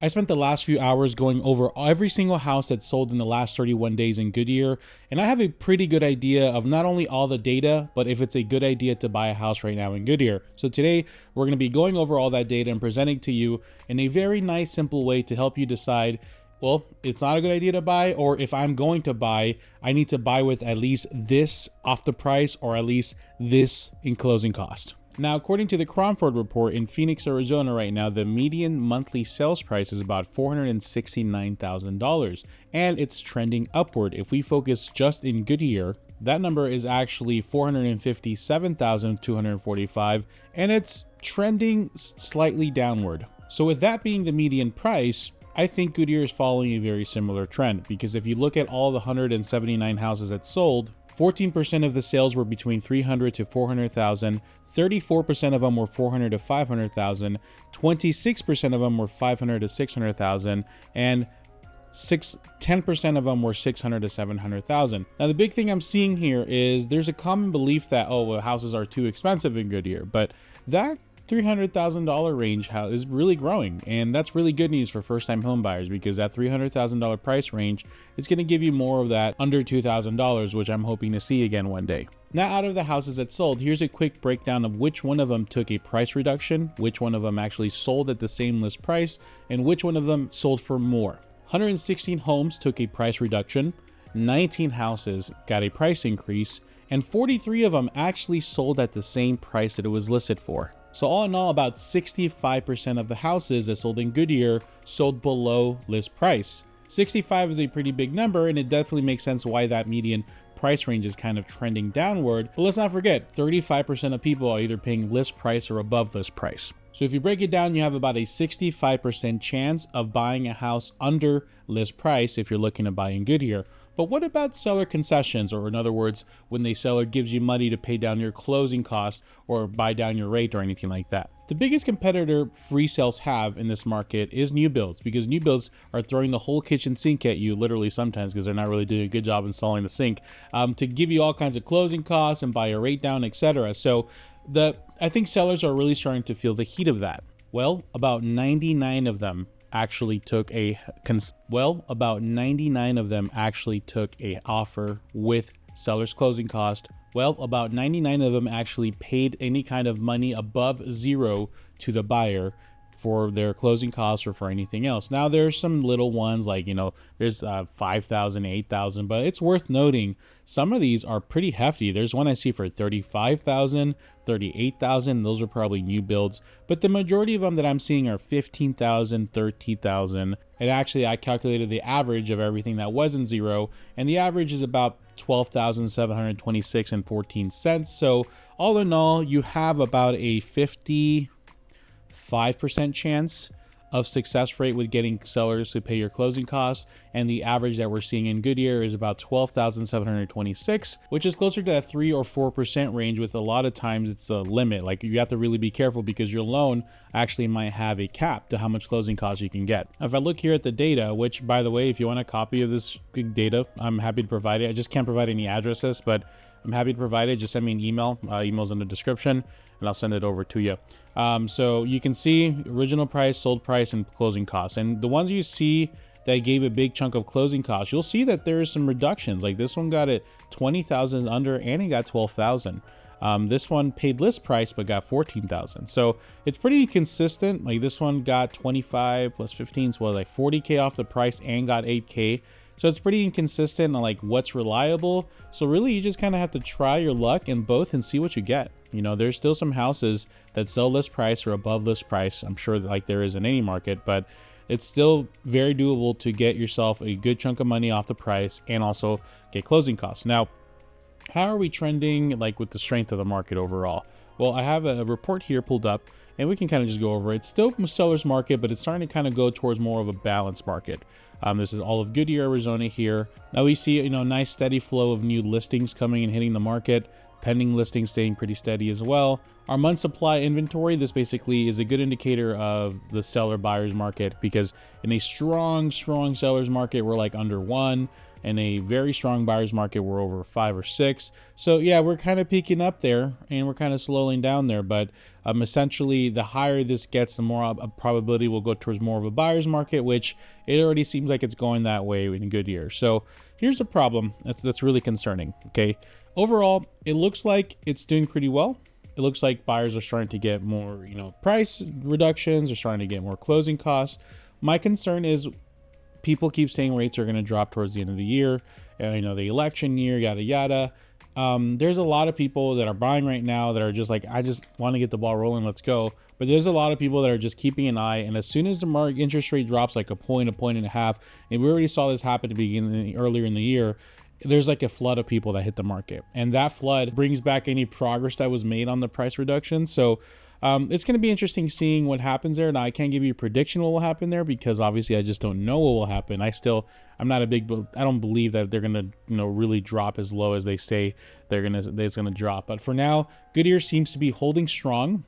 I spent the last few hours going over every single house that's sold in the last 31 days in Goodyear, and I have a pretty good idea of not only all the data, but if it's a good idea to buy a house right now in Goodyear. So today, we're going to be going over all that data and presenting to you in a very nice, simple way to help you decide, well, it's not a good idea to buy, or if I'm going to buy, I need to buy with at least this off the price or at least this in closing cost. Now, according to the Cromford report, in Phoenix, Arizona right now, the median monthly sales price is about $469,000, and it's trending upward. If we focus just in Goodyear, that number is actually $457,245, and it's trending slightly downward. So with that being the median price, I think Goodyear is following a very similar trend, because if you look at all the 179 houses that sold, 14% of the sales were between $300,000 to $400,000, 34% of them were $400,000 to $500,000, 26% of them were $500,000 to $600,000, and 10% of them were $600,000 to $700,000. Now, the big thing I'm seeing here is there's a common belief that, oh, well, houses are too expensive in Goodyear, but that $300,000 range is really growing, and that's really good news for first-time home buyers, because that $300,000 price range is going to give you more of that under $2,000, which I'm hoping to see again one day. Now, out of the houses that sold, here's a quick breakdown of which one of them took a price reduction, which one of them actually sold at the same list price, and which one of them sold for more. 116 homes took a price reduction, 19 houses got a price increase, and 43 of them actually sold at the same price that it was listed for. So all in all, about 65% of the houses that sold in Goodyear sold below list price. 65 is a pretty big number, and it definitely makes sense why that median price range is kind of trending downward. But let's not forget, 35% of people are either paying list price or above list price. So if you break it down, you have about a 65% chance of buying a house under list price if you're looking to buy in Goodyear. But what about seller concessions, or in other words, when the seller gives you money to pay down your closing costs or buy down your rate or anything like that? The biggest competitor resales have in this market is new builds, because new builds are throwing the whole kitchen sink at you, literally sometimes, because they're not really doing a good job installing the sink, to give you all kinds of closing costs and buy your rate down, etc. So I think sellers are really starting to feel the heat of that. Well, about 99 of them actually took a offer with seller's closing cost. Well, about 99 of them actually paid any kind of money above zero to the buyer for their closing costs or for anything else. Now, there's some little ones like, there's 5,000, 8,000, but it's worth noting some of these are pretty hefty. There's one I see for 35,000, 38,000. Those are probably new builds, but the majority of them that I'm seeing are 15,000, 13,000. And actually, I calculated the average of everything that wasn't zero, and the average is about 12,726 and 14 cents. So all in all, you have about a 55% chance of success rate with getting sellers to pay your closing costs, and the average that we're seeing in Goodyear is about 12,726, which is closer to that 3 or 4% range. With a lot of times it's a limit, like you have to really be careful because your loan actually might have a cap to how much closing costs you can get. If I look here at the data, which by the way, if you want a copy of this data, I'm happy to provide it. I just can't provide any addresses, but I'm happy to provide it. Just send me an email. Email's in the description, and I'll send it over to you. So you can see original price, sold price, and closing costs. And the ones you see that gave a big chunk of closing costs, you'll see that there is some reductions. Like this one got it 20,000 under, and it got 12,000. This one paid list price but got 14,000. So it's pretty consistent. Like this one got 25 plus 15, so like 40K off the price and got 8K. So it's pretty inconsistent on like what's reliable. So really, you just kind of have to try your luck in both and see what you get. There's still some houses that sell list price or above list price. I'm sure like there is in any market, but it's still very doable to get yourself a good chunk of money off the price and also get closing costs. Now, how are we trending like with the strength of the market overall? Well, I have a report here pulled up, and we can kind of just go over it. It's still a seller's market, but it's starting to kind of go towards more of a balanced market. This is all of Goodyear, Arizona here. Now we see, nice steady flow of new listings coming and hitting the market. Pending listings staying pretty steady as well. Our month supply inventory, this basically is a good indicator of the seller buyer's market, because in a strong seller's market, we're like under 1. In a very strong buyer's market, we're over 5 or 6. So yeah, we're kind of peaking up there and we're kind of slowing down there. But essentially, the higher this gets, the more probability will go towards more of a buyer's market, which it already seems like it's going that way in Goodyear. So here's the problem that's really concerning. Okay, overall, it looks like it's doing pretty well. It looks like buyers are starting to get more, price reductions. They're starting to get more closing costs. My concern is, people keep saying rates are going to drop towards the end of the year, the election year, yada yada. There's a lot of people that are buying right now that are just like, I just want to get the ball rolling, let's go. But there's a lot of people that are just keeping an eye, and as soon as the interest rate drops like a point and a half, and we already saw this happen earlier in the year, there's like a flood of people that hit the market, and that flood brings back any progress that was made on the price reduction. So it's going to be interesting seeing what happens there. Now, I can't give you a prediction what will happen there, because obviously I just don't know what will happen. I don't believe that they're going to, really drop as low as they say it's going to drop. But for now, Goodyear seems to be holding strong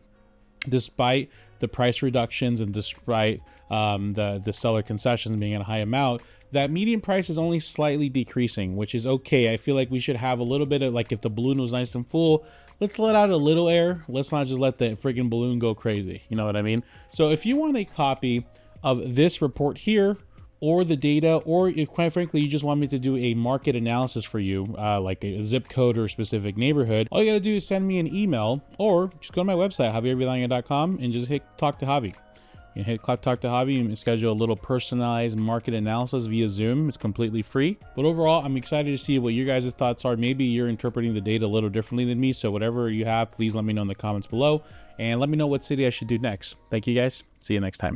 despite the price reductions and despite the seller concessions being at a high amount. That median price is only slightly decreasing, which is okay. I feel like we should have a little bit of, like, if the balloon was nice and full, let's let out a little air. Let's not just let the freaking balloon go crazy. You know what I mean? So if you want a copy of this report here, or the data, or if, quite frankly, you just want me to do a market analysis for you, like a zip code or a specific neighborhood, all you gotta do is send me an email, or just go to my website, javiervillania.com, and just hit talk to Javi. You hit talk to Javi and schedule a little personalized market analysis via Zoom. It's completely free. But overall, I'm excited to see what your guys' thoughts are. Maybe you're interpreting the data a little differently than me. So whatever you have, please let me know in the comments below, and let me know what city I should do next. Thank you guys. See you next time.